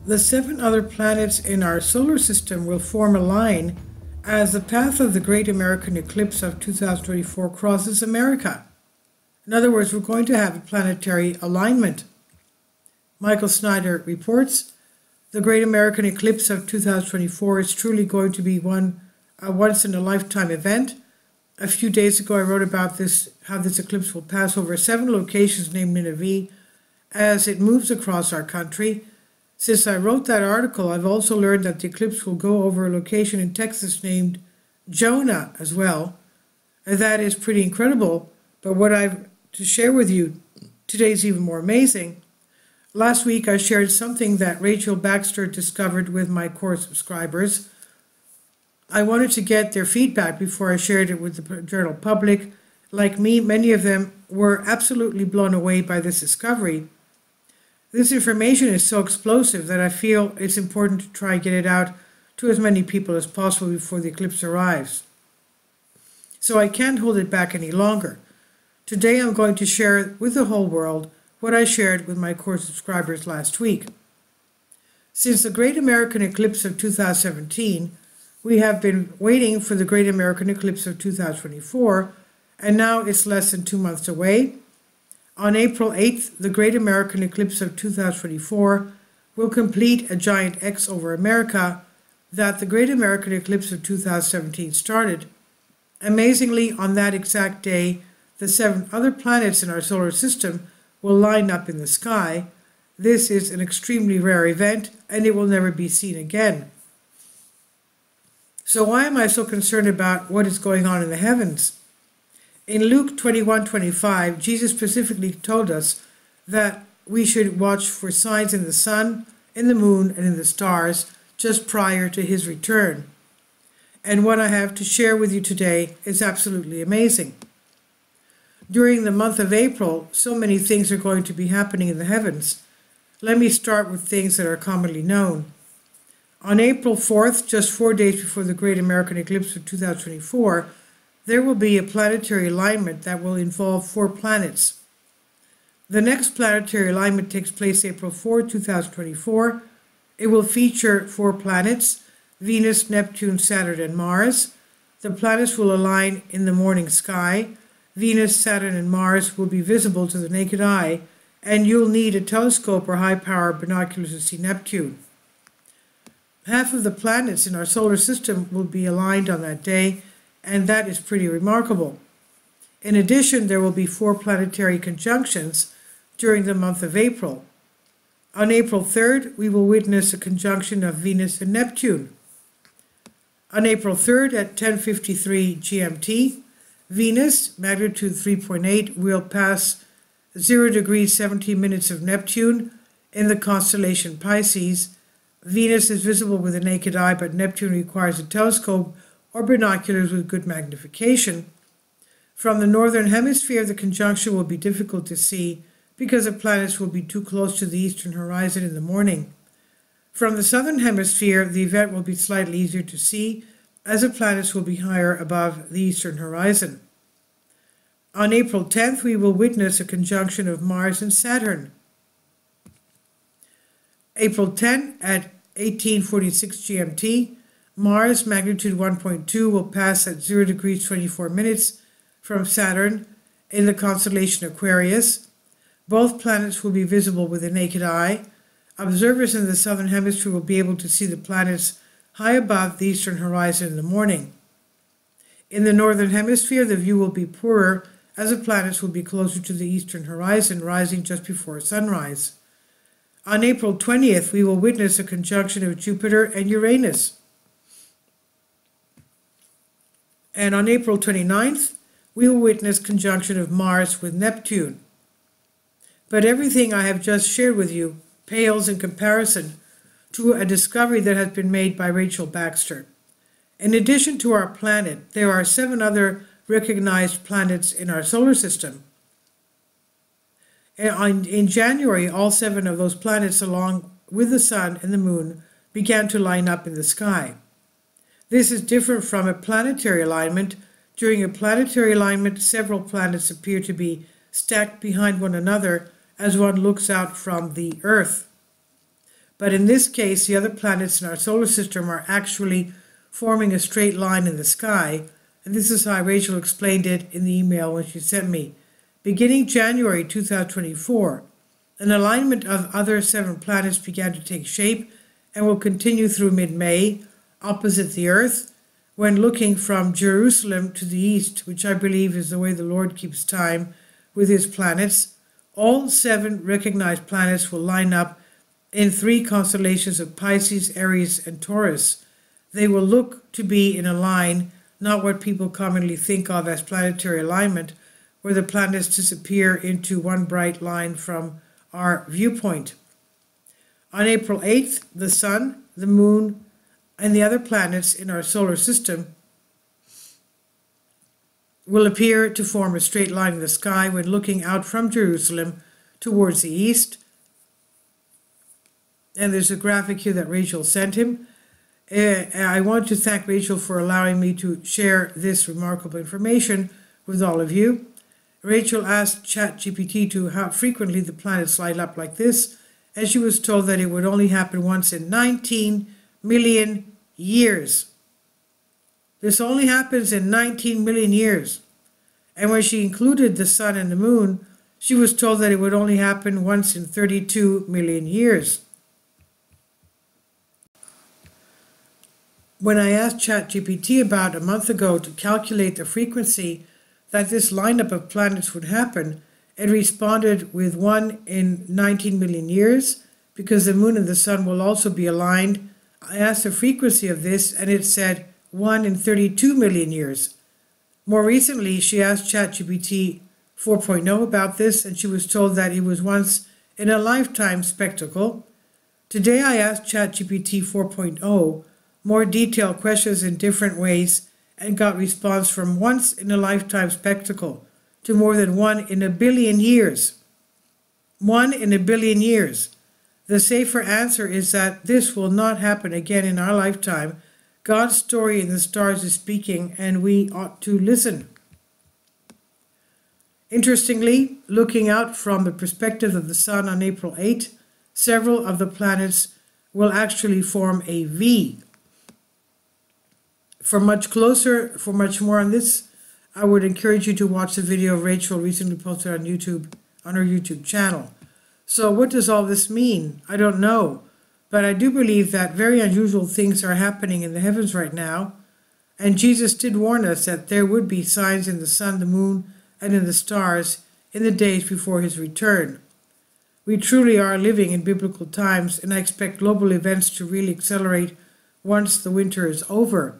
The 7 other planets in our solar system will form a line as the path of the Great American Eclipse of 2024 crosses America. In other words, we're going to have a planetary alignment. Michael Snyder reports, the Great American Eclipse of 2024 is truly going to be a once-in-a-lifetime event. A few days ago I wrote about how this eclipse will pass over 7 locations named Nineveh as it moves across our country. Since I wrote that article, I've also learned that the eclipse will go over a location in Texas named Jonah as well. And that is pretty incredible, but what I've to share with you today is even more amazing. Last week I shared something that Rachel Baxter discovered with my core subscribers. I wanted to get their feedback before I shared it with the general public. Like me, many of them were absolutely blown away by this discovery. This information is so explosive that I feel it's important to try and get it out to as many people as possible before the eclipse arrives. So I can't hold it back any longer. Today I'm going to share with the whole world what I shared with my core subscribers last week. Since the Great American Eclipse of 2017, we have been waiting for the Great American Eclipse of 2024, and now it's less than 2 months away. On April 8th, the Great American Eclipse of 2024 will complete a giant X over America that the Great American Eclipse of 2017 started. Amazingly, on that exact day, the 7 other planets in our solar system will line up in the sky. This is an extremely rare event, and it will never be seen again. So why am I so concerned about what is going on in the heavens? In Luke 21:25, Jesus specifically told us that we should watch for signs in the sun, in the moon, and in the stars just prior to his return. And what I have to share with you today is absolutely amazing. During the month of April, so many things are going to be happening in the heavens. Let me start with things that are commonly known. On April 4th, just 4 days before the Great American Eclipse of 2024, there will be a planetary alignment that will involve 4 planets. The next planetary alignment takes place April 4, 2024. It will feature 4 planets, Venus, Neptune, Saturn, and Mars. The planets will align in the morning sky. Venus, Saturn, and Mars will be visible to the naked eye, and you'll need a telescope or high-power binoculars to see Neptune. Half of the planets in our solar system will be aligned on that day, and that is pretty remarkable. In addition, there will be 4 planetary conjunctions during the month of April. On April 3rd, we will witness a conjunction of Venus and Neptune. On April 3rd at 10:53 GMT, Venus, magnitude 3.8, will pass 0 degrees 17 minutes of Neptune in the constellation Pisces. Venus is visible with the naked eye, but Neptune requires a telescope or binoculars with good magnification. From the northern hemisphere, the conjunction will be difficult to see because the planets will be too close to the eastern horizon in the morning. From the southern hemisphere, the event will be slightly easier to see as the planets will be higher above the eastern horizon. On April 10th, we will witness a conjunction of Mars and Saturn. April 10 at 18:46 GMT, Mars, magnitude 1.2, will pass at 0 degrees 24 minutes from Saturn in the constellation Aquarius. Both planets will be visible with the naked eye. Observers in the southern hemisphere will be able to see the planets high above the eastern horizon in the morning. In the northern hemisphere, the view will be poorer as the planets will be closer to the eastern horizon, rising just before sunrise. On April 20th, we will witness a conjunction of Jupiter and Uranus. And on April 29th, we will witness conjunction of Mars with Neptune. But everything I have just shared with you pales in comparison to a discovery that has been made by Rachel Baxter. In addition to our planet, there are 7 other recognized planets in our solar system. In January, all 7 of those planets, along with the Sun and the Moon, began to line up in the sky. This is different from a planetary alignment. During a planetary alignment, several planets appear to be stacked behind one another as one looks out from the Earth. But in this case, the other planets in our solar system are actually forming a straight line in the sky. And this is how Rachel explained it in the email when she sent me. Beginning January 2024, an alignment of other 7 planets began to take shape and will continue through mid-May, opposite the Earth, when looking from Jerusalem to the east, which I believe is the way the Lord keeps time with his planets. All 7 recognized planets will line up in 3 constellations of Pisces, Aries, and Taurus. They will look to be in a line, not what people commonly think of as planetary alignment, where the planets disappear into one bright line from our viewpoint. On April 8th, the Sun, the Moon, and the other planets in our solar system will appear to form a straight line in the sky when looking out from Jerusalem towards the east. And there's a graphic here that Rachel sent him. I want to thank Rachel for allowing me to share this remarkable information with all of you. Rachel asked ChatGPT to how frequently the planets light up like this, and she was told that it would only happen once in 19 million years. This only happens in 19 million years. And when she included the Sun and the Moon, she was told that it would only happen once in 32 million years. When I asked ChatGPT about a month ago to calculate the frequency that this lineup of planets would happen, it responded with 1 in 19 million years, because the Moon and the Sun will also be aligned. I asked the frequency of this, and it said 1 in 32 million years. More recently, she asked ChatGPT 4.0 about this, and she was told that it was once in a lifetime spectacle. Today, I asked ChatGPT 4.0 more detailed questions in different ways and got response from once in a lifetime spectacle to more than 1 in a billion years. 1 in a billion years. The safer answer is that this will not happen again in our lifetime. God's story in the stars is speaking, and we ought to listen. Interestingly, looking out from the perspective of the Sun on April 8, several of the planets will actually form a V. For much more on this, I would encourage you to watch the video Rachel recently posted on YouTube, on her YouTube channel. So what does all this mean? I don't know, but I do believe that very unusual things are happening in the heavens right now, and Jesus did warn us that there would be signs in the sun, the moon, and in the stars in the days before his return. We truly are living in biblical times, and I expect global events to really accelerate once the winter is over.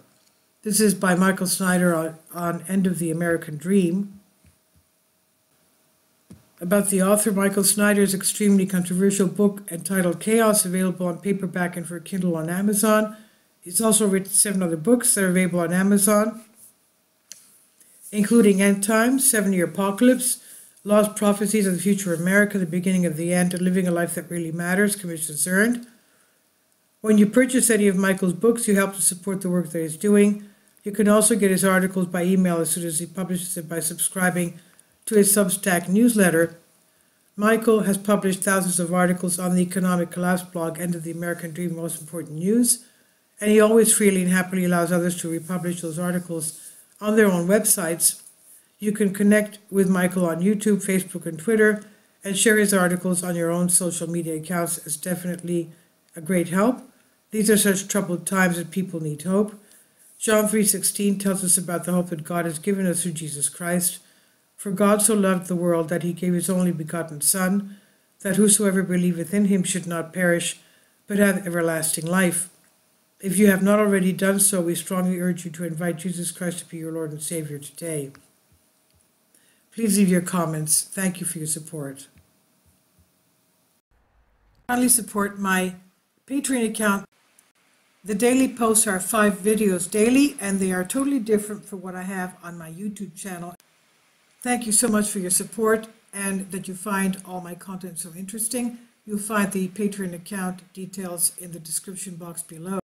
This is by Michael Snyder on End of the American Dream. About the author, Michael Snyder's extremely controversial book entitled Chaos, available on paperback and for Kindle on Amazon. He's also written 7 other books that are available on Amazon, including End Times, 7-Year Apocalypse, Lost Prophecies of the Future of America, The Beginning of the End, and Living a Life That Really Matters, Commissions Earned. When you purchase any of Michael's books, you help to support the work that he's doing. You can also get his articles by email as soon as he publishes it by subscribing to his Substack newsletter. Michael has published thousands of articles on the economic collapse blog, End of the American Dream, Most Important News, and he always freely and happily allows others to republish those articles on their own websites. You can connect with Michael on YouTube, Facebook, and Twitter, and share his articles on your own social media accounts. Is definitely a great help. These are such troubled times that people need hope. John 3:16 tells us about the hope that God has given us through Jesus Christ. For God so loved the world that he gave his only begotten Son, that whosoever believeth in him should not perish, but have everlasting life. If you have not already done so, we strongly urge you to invite Jesus Christ to be your Lord and Savior today. Please leave your comments. Thank you for your support. Kindly support my Patreon account. The daily posts are 5 videos daily, and they are totally different from what I have on my YouTube channel. Thank you so much for your support and that you find all my content so interesting. You'll find the Patreon account details in the description box below.